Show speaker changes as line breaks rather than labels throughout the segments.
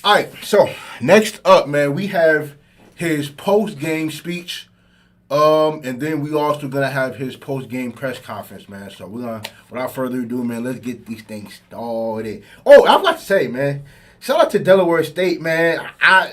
All right, so next up, man, we have his post-game speech, and then we also gonna have his post-game press conference, man. So we're gonna, without further ado, man, let's get these things started. Oh, I was about to say, man, shout out to Delaware State, man. I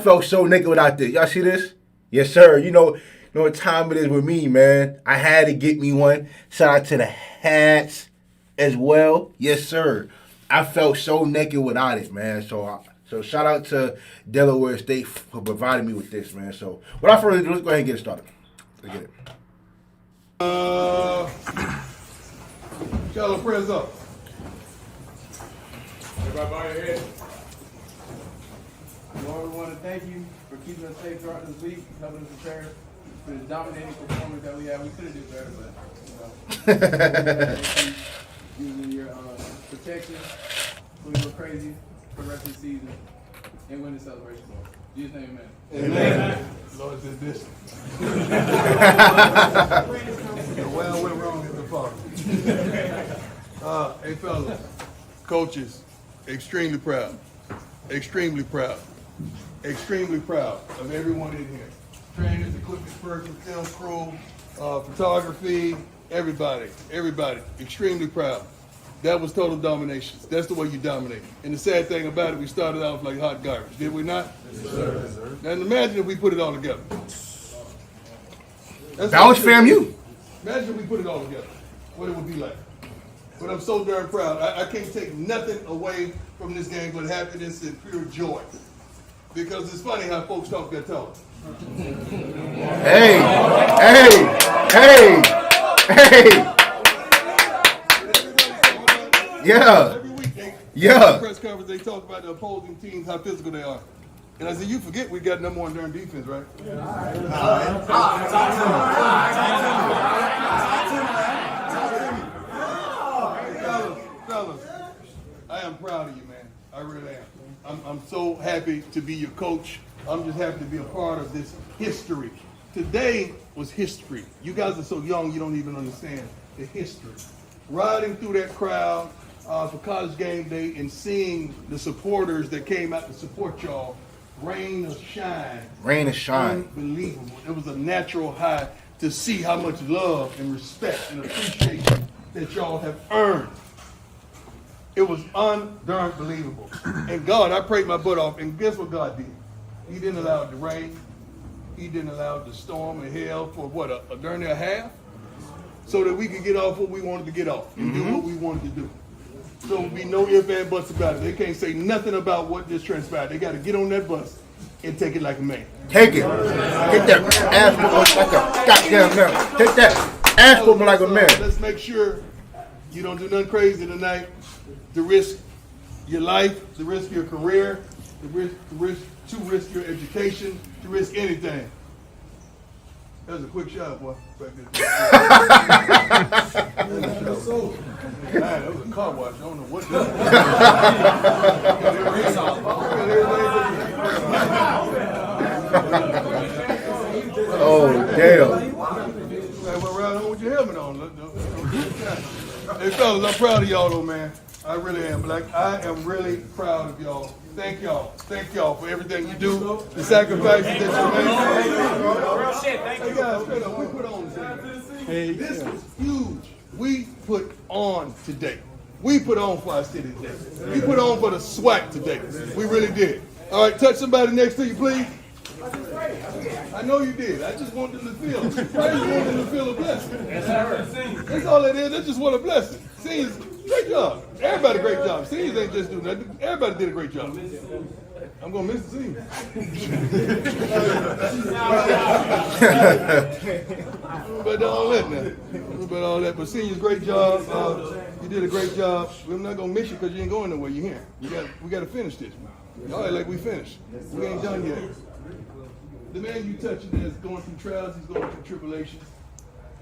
felt so naked without this. Y'all see this? Yes, sir. You know what time it is with me, man. I had to get me one. Shout out to the hats as well. Yes, sir. I felt so naked without it, man. So shout out to Delaware State for providing me with this, man. So without further ado, let's go ahead and get it started. Let's get it.
Shallow prayers up. Everybody bow your head.
Lord, we want to thank you for keeping us safe throughout this week, helping us prepare for the dominating performance that we had. We could have did better, but thank you using your protection, when we were crazy for the rest of the season, and win the celebration. In Jesus' name, amen.
Amen. Lord did this. Well, went wrong in the Father. Hey, fellas, coaches, extremely proud. Extremely proud. Extremely proud of everyone in here. Trainers, equipment person, film crew, photography, everybody. Extremely proud. That was total domination. That's the way you dominate. And the sad thing about it, we started off like hot garbage, did we not? Yes, sir. Yes, sir. Now imagine if we put it all together.
That was FAMU.
Imagine if we put it all together. What it would be like. But I'm so darn proud. I can't take nothing away from this game but happiness and pure joy. Because it's funny how folks talk that talk.
Hey. Yeah.
Every week, press conference, they talk about the opposing teams, how physical they are. And I said, you forget we got number one during defense, right? Fellas, I am proud of you, man. I really am. I'm so happy to be your coach. I'm just happy to be a part of this history. Today was history. You guys are so young, you don't even understand the history. Riding through that crowd for college game day and seeing the supporters that came out to support y'all, rain or shine.
Rain or shine.
Unbelievable. It was a natural high to see how much love and respect and appreciation that y'all have earned. It was unbelievable. And God, I prayed my butt off, and guess what God did? He didn't allow it to rain. He didn't allow it to storm and hail for a darn near half, so that we could get off what we wanted to get off and do what we wanted to do. So there'll be no ifs, ands, buts about it. They can't say nothing about what just transpired. They got to get on that bus and take it like a man.
Take it. Take that ass whooping like a goddamn man. Take that ass whooping like a man.
Let's make sure you don't do nothing crazy tonight to risk your life, to risk your career, to risk your education, to risk anything. That was a quick shot, boy. That was a car wash. I don't know what that
Oh, damn.
Well, ride on with your helmet on. Hey, fellas, I'm proud of y'all, though, man. I really am. I am really proud of y'all. Thank y'all. Thank y'all for everything you do, the sacrifices that you made. Hey, guys, we put on today. This was huge. We put on today. We put on for our city today. We put on for the SWAC today. We really did. All right, touch somebody next to you, please. I know you did. I just want them to feel. Praise want them to feel a blessing. That's all it is. That's just what a blessing. Seniors, great job. Everybody, great job. Seniors ain't just doing nothing. Everybody did a great job. I'm going to miss the seniors. But all that now. But all that. But seniors, great job. You did a great job. We're not going to miss you because you ain't going nowhere. You're here. We got to finish this. All right, like we finished. We ain't done yet. The man you touching is going through trials, he's going through tribulations,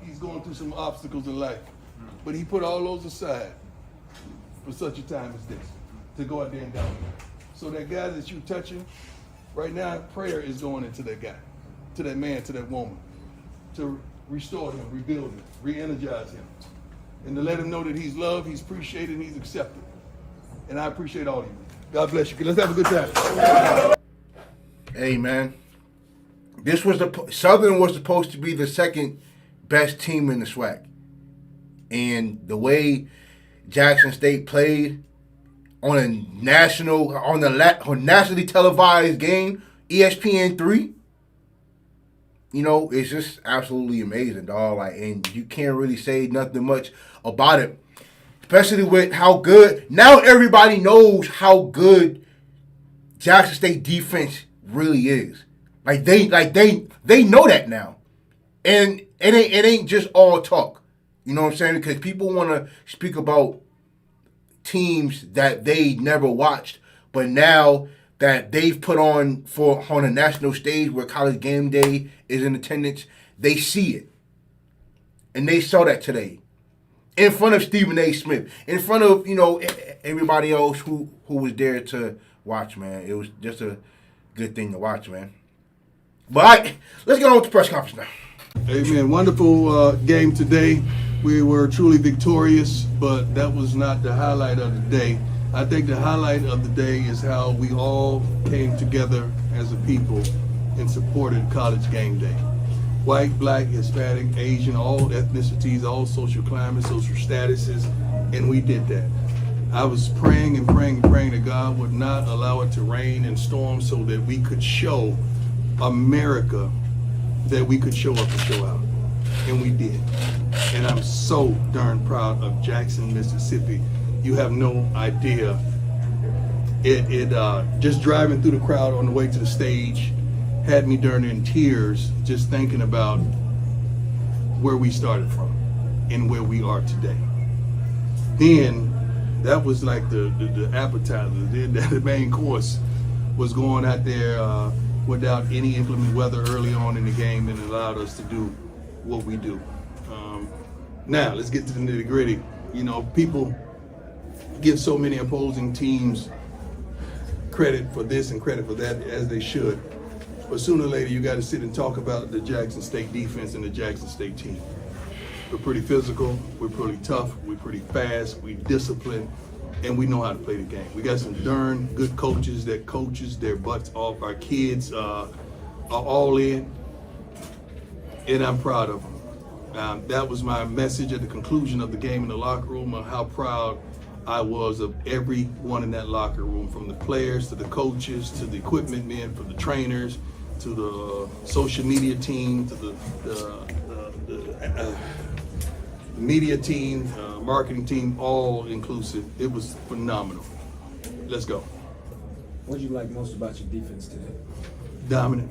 he's going through some obstacles in life. But he put all those aside for such a time as this, to go out there and dominate. So that guy that you touching, right now, prayer is going into that guy, to that man, to that woman, to restore him, rebuild him, re-energize him, and to let him know that he's loved, he's appreciated, and he's accepted. And I appreciate all of you. God bless you. Let's have a good time.
Hey, man. Southern was supposed to be the second best team in the SWAC. And the way Jackson State played on a nationally televised game, ESPN3, it's just absolutely amazing, dog. And you can't really say nothing much about it, especially with how good. Now everybody knows how good Jackson State defense really is. They know that now, and it ain't just all talk. You know what I'm saying? Because people want to speak about teams that they never watched, but now that they've put on a national stage where College Game Day is in attendance, they see it, and they saw that today, in front of Stephen A. Smith, in front of everybody else who was there to watch. Man, it was just a good thing to watch, man. But all right, let's get on with the press conference now.
Amen. Wonderful game today. We were truly victorious, but that was not the highlight of the day. I think the highlight of the day is how we all came together as a people and supported College Game Day. White, black, Hispanic, Asian, all ethnicities, all social climates, social statuses, and we did that. I was praying and praying and praying that God would not allow it to rain and storm so that we could show America that we could show up and show out. And we did. And I'm so darn proud of Jackson, Mississippi. You have no idea. Just driving through the crowd on the way to the stage had me darn in tears just thinking about where we started from and where we are today. Then that was like the appetizer. Then the main course was going out there without any inclement weather early on in the game, and allowed us to do what we do. Now let's get to the nitty gritty. People give so many opposing teams credit for this and credit for that, as they should. But sooner or later, you got to sit and talk about the Jackson State defense and the Jackson State team. We're pretty physical, we're pretty tough, we're pretty fast, we disciplined, and we know how to play the game. We got some darn good coaches that coaches their butts off. Our kids are all in, and I'm proud of them. That was my message at the conclusion of the game in the locker room, on how proud I was of everyone in that locker room, from the players to the coaches to the equipment men, from the trainers to the social media team to the media team, marketing team, all inclusive. It was phenomenal. Let's go.
What did you like most about your defense today?
Dominant.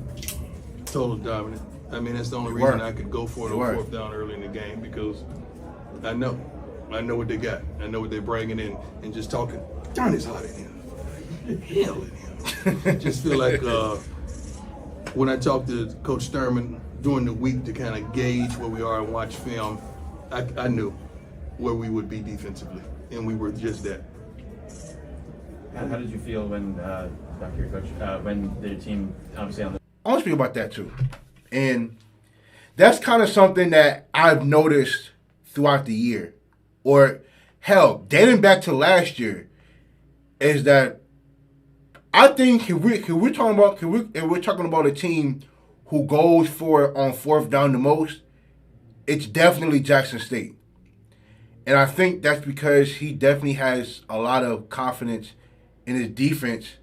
Total dominant. I mean, that's the only reason I could go for it on fourth down early in the game, because I know what they got. I know what they're bringing in, and just talking, darn, it's hot in here. Hell in here. Just feel like when I talked to Coach Thurman during the week to kind of gauge where we are and watch film, I knew where we would be defensively, and we were just that.
How did you feel when, Dr. Coach, when the team obviously on the...
I want to speak about that too. And that's kind of something that I've noticed throughout the year. Or, hell, dating back to last year, is that I think if we're talking about a team who goes for it on fourth down the most, it's definitely Jackson State. And I think that's because he definitely has a lot of confidence in his defense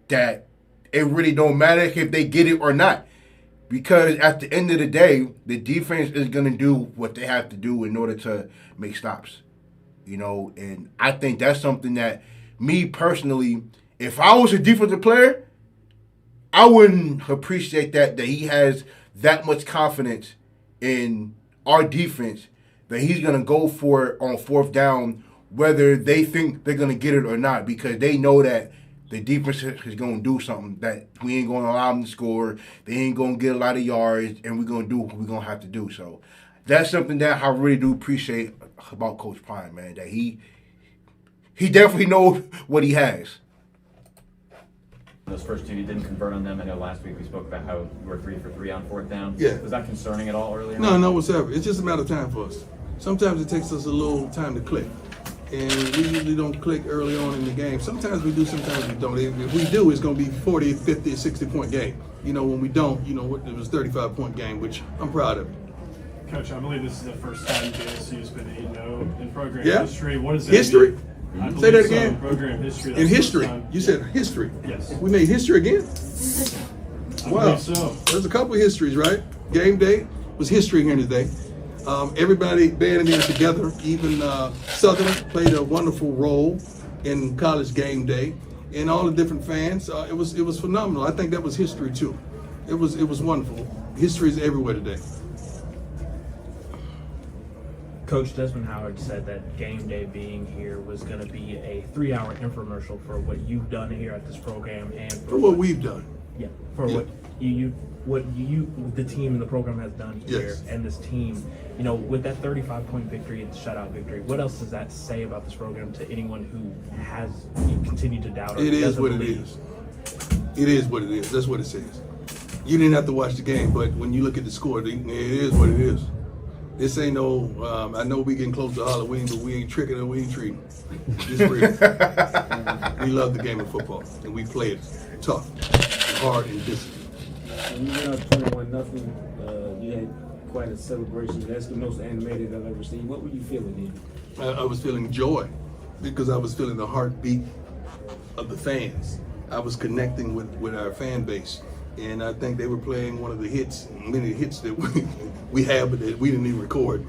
that it really don't matter if they get it or not. Because at the end of the day, the defense is going to do what they have to do in order to make stops. And I think that's something that me personally, if I was a defensive player, I wouldn't appreciate that he has that much confidence in our defense that he's going to go for it on fourth down, whether they think they're going to get it or not, because they know that the defense is going to do something that we ain't going to allow them to score. They ain't going to get a lot of yards, and we're going to do what we're going to have to do. So that's something that I really do appreciate about Coach Prime, man, that he definitely knows what he has.
Those first two, you didn't convert on them. I know last week we spoke about how you were 3 for 3 on fourth down.
Yeah.
Was that concerning at all earlier?
No, whatsoever. It's just a matter of time for us. Sometimes it takes us a little time to click. and we usually don't click early on in the game. Sometimes we do, sometimes we don't. If we do, it's going to be 40, 50, 60-point game. You know, when we don't, you know, it was a 35-point game, which I'm proud of.
Coach, I believe this is the first time JSU has been 8-0 in program
Yeah.
history. What is that?
History?
I
Say
believe
that
so,
again.
program history.
In
That's the first
history.
time.
You said history.
Yes.
We made history again?
I
Wow.
believe so.
There's a couple of histories, right? Game day was history here today. Everybody banded in together. Even Southern played a wonderful role in college game day, and all the different fans. It was phenomenal. I think that was history too. It was wonderful. History is everywhere today.
Coach Desmond Howard said that game day being here was going to be a 3-hour infomercial for what you've done here at this program and
For what we've done.
yeah, for
Yeah.
what you the team and the program has done here
Yes.
and this team, you know, with that 35-point victory and shutout victory. What else does that say about this program to anyone who has continued to doubt or
It is
doesn't
what it
believe?
is. It is what it is. That's what it says. You didn't have to watch the game, but when you look at the score, it is what it is. This ain't no, I know we getting close to Halloween, but we ain't tricking and we ain't treating. It's real. We love the game of football, and we play it tough, and hard, and disciplined.
When you went up 21-0, you had quite a celebration. That's the most animated I've ever seen. What were you feeling then?
I was feeling joy because I was feeling the heartbeat of the fans. I was connecting with our fan base. And I think they were playing one of the hits, many hits that we have, but that we didn't even record.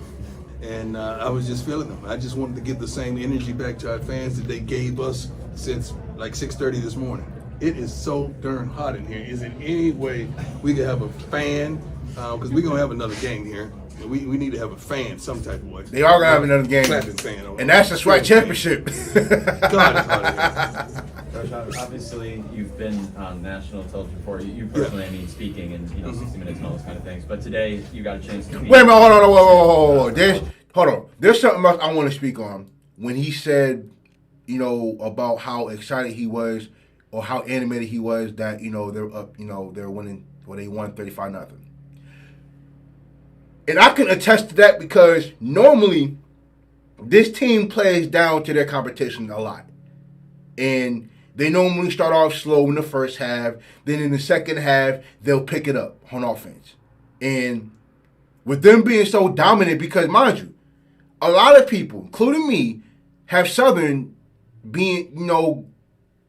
And I was just feeling them. I just wanted to give the same energy back to our fans that they gave us since like 6:30 this morning. It is so darn hot in here. Is there any way we could have a fan? Because we're going to have another game here. And we need to have a fan some type of way.
They are gonna have another game,
Clapping fan.
and that's the SWAC championship.
God, it's hot in here.
Coach, obviously you've been on national television before. You personally, I mean, speaking and 60 Minutes and all those kind of things. But today you got a chance to.
Wait a minute, hold on, hold on. There's something else I want to speak on. When he said, you know, about how excited he was or how animated he was that, you know, they're up, you know, they're winning, or they won 35-0. And I can attest to that because normally this team plays down to their competition a lot. And they normally start off slow in the first half. Then in the second half, they'll pick it up on offense. And with them being so dominant, because mind you, a lot of people, including me, have Southern being, you know,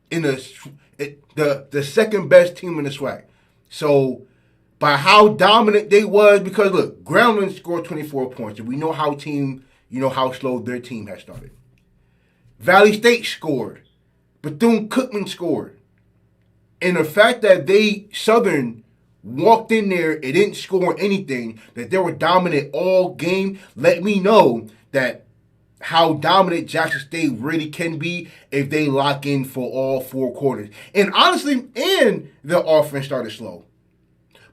in the second best team in the SWAC. So by how dominant they was, because look, Grambling scored 24 points, and we know how how slow their team has started. Valley State scored. Bethune-Cookman scored. And the fact that Southern walked in there and didn't score anything, that they were dominant all game, let me know that how dominant Jackson State really can be if they lock in for all 4 quarters. And honestly, the offense started slow.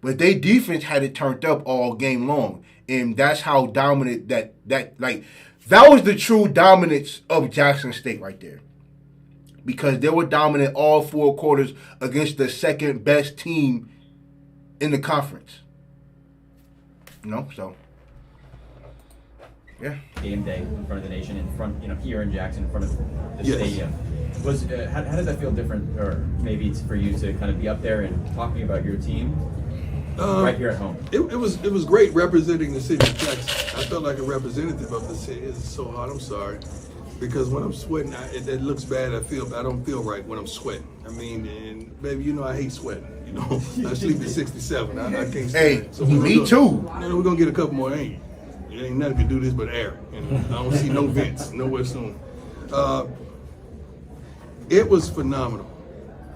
But their defense had it turned up all game long. And that's how dominant that was the true dominance of Jackson State right there. Because they were dominant all 4 quarters against the second best team in the conference. You know, so yeah.
Game day in front of the nation, in front, you know, here in Jackson, in front of the
Yes.
stadium. Was how does that feel different, or maybe it's for you to kind of be up there and talking about your team right here at home?
It was great representing the city of Jackson. I felt like a representative of the city. It's so hot. I'm sorry, because when I'm sweating, it looks bad. I don't feel right when I'm sweating. I mean, and baby, you know I hate sweating. You know, I sleep at 67. I can't stand
Hey,
it. So
me too.
We're gonna get a couple more. Ain't nothing can do this but air. And I don't see no vents nowhere soon. It was phenomenal.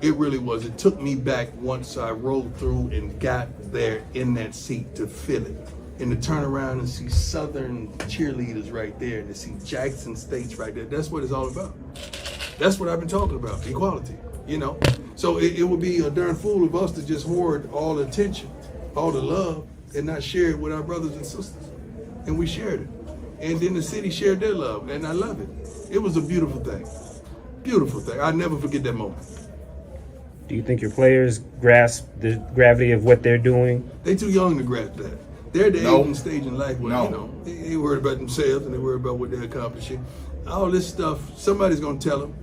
It really was. It took me back once I rolled through and got there in that seat to feel it. And to turn around and see Southern cheerleaders right there and to see Jackson State's right there. That's what it's all about. That's what I've been talking about, equality, you know? So it would be a darn fool of us to just hoard all the attention, all the love, and not share it with our brothers and sisters. And we shared it. And then the city shared their love, and I love it. It was a beautiful thing. Beautiful thing. I'll never forget that moment.
Do you think your players grasp the gravity of what they're doing?
They too young to grasp that. They're at the
No.
age and stage in life where,
No.
you know, they worried about themselves and they worried about what they're accomplishing. all this stuff, somebody's going to tell them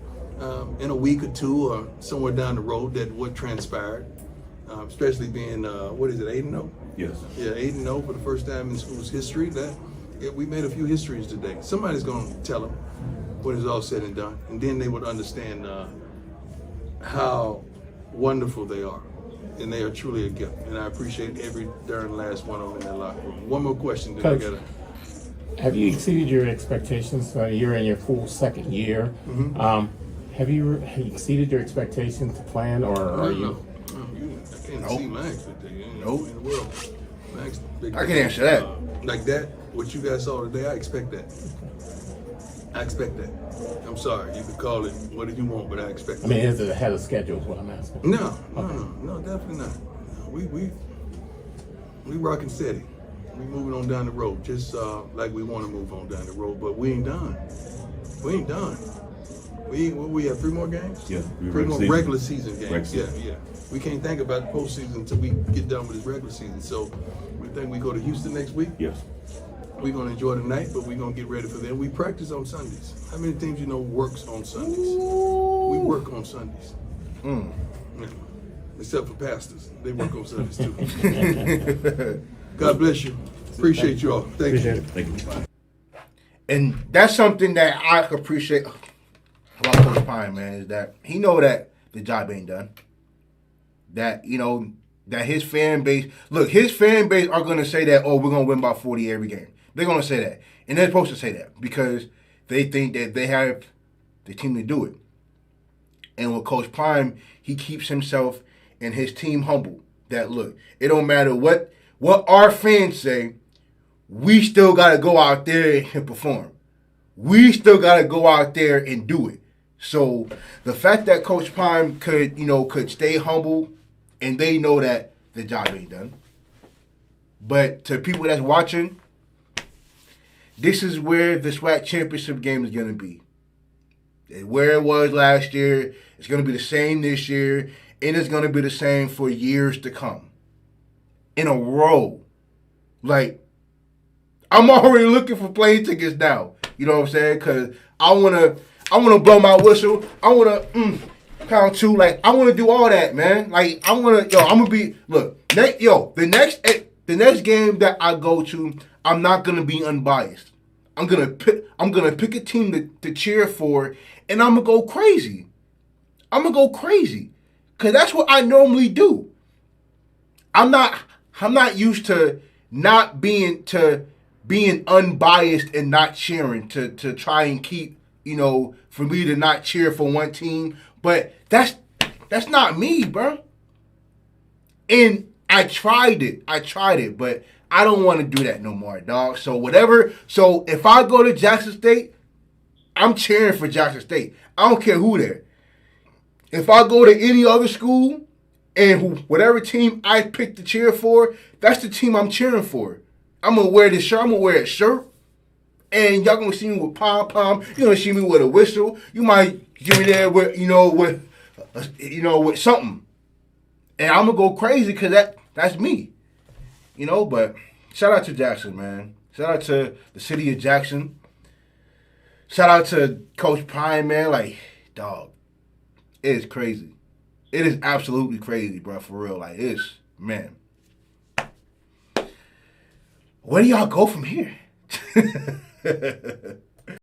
in a week or two or somewhere down the road that what transpired, especially being, 8-0?
Yes.
Yeah, 8-0 for the first time in school's history. We made a few histories today. Somebody's going to tell them when it's all said and done, and then they would understand how wonderful they are, and they are truly a gift. And I appreciate every darn last one of them in that locker room. One more question, then I
Coach,
gotta.
have you exceeded your expectations? You're in your full second year. Have you exceeded your expectations to plan, or are you?
I can't
Nope.
see my expectations.
Nope.
In the world.
I can answer that.
Like that, what you guys saw today, I expect that. I expect that. I'm sorry, you can call it what do you want, but I expect
I
that.
mean, is it ahead of schedule? Is what I'm asking.
No, definitely not. We rocking steady. We moving on down the road, just like we want to move on down the road, but we ain't done. We ain't done. We have 3 more games?
Yeah,
3 more regular season games.
Regular season.
Yeah. We can't think about the postseason until we get done with this regular season. So we think we go to Houston next week.
Yes.
We're gonna enjoy the night, but we're gonna get ready for that. We practice on Sundays. How many teams you know works on Sundays? We work on Sundays. Yeah. Except for pastors. They work on Sundays too. God bless you. Appreciate you all. Thank
Appreciate
you.
it.
Thank you.
And that's something that I appreciate about Coach Pine, man, is that he know that the job ain't done. That, that his fan base, his fan base are going to say that, oh, we're going to win by 40 every game. They're going to say that. And they're supposed to say that because they think that they have the team to do it. And with Coach Prime, he keeps himself and his team humble. That, look, it don't matter what our fans say, we still got to go out there and perform. We still got to go out there and do it. So the fact that Coach Prime could stay humble, and they know that the job ain't done. But to people that's watching, this is where the SWAC championship game is going to be. Where it was last year, it's going to be the same this year, and it's going to be the same for years to come. In a row. Like, I'm already looking for plane tickets now. You know what I'm saying? Because I want to blow my whistle. I want to pound 2. Like, I want to do all that, man. Like, I'm going to be, the next game that I go to, I'm not going to be unbiased. I'm going to pick a team to cheer for, and I'm going to go crazy. Because that's what I normally do. I'm not used to being unbiased and not cheering to try and keep, for me to not cheer for one team. But that's not me, bro. And I tried it, but I don't want to do that no more, dog. So if I go to Jackson State, I'm cheering for Jackson State. I don't care who there. If I go to any other school and whatever team I pick to cheer for, that's the team I'm cheering for. I'm going to wear this shirt. I'm going to wear a shirt. And y'all going to see me with pom-pom. You're going to see me with a whistle. You might get me there with, with something. And I'm going to go crazy because that's me. But shout out to Jackson, man. Shout out to the city of Jackson. Shout out to Coach Prime, man. Like, dog, it is crazy. It is absolutely crazy, bro, for real. Like, it's, man. Where do y'all go from here?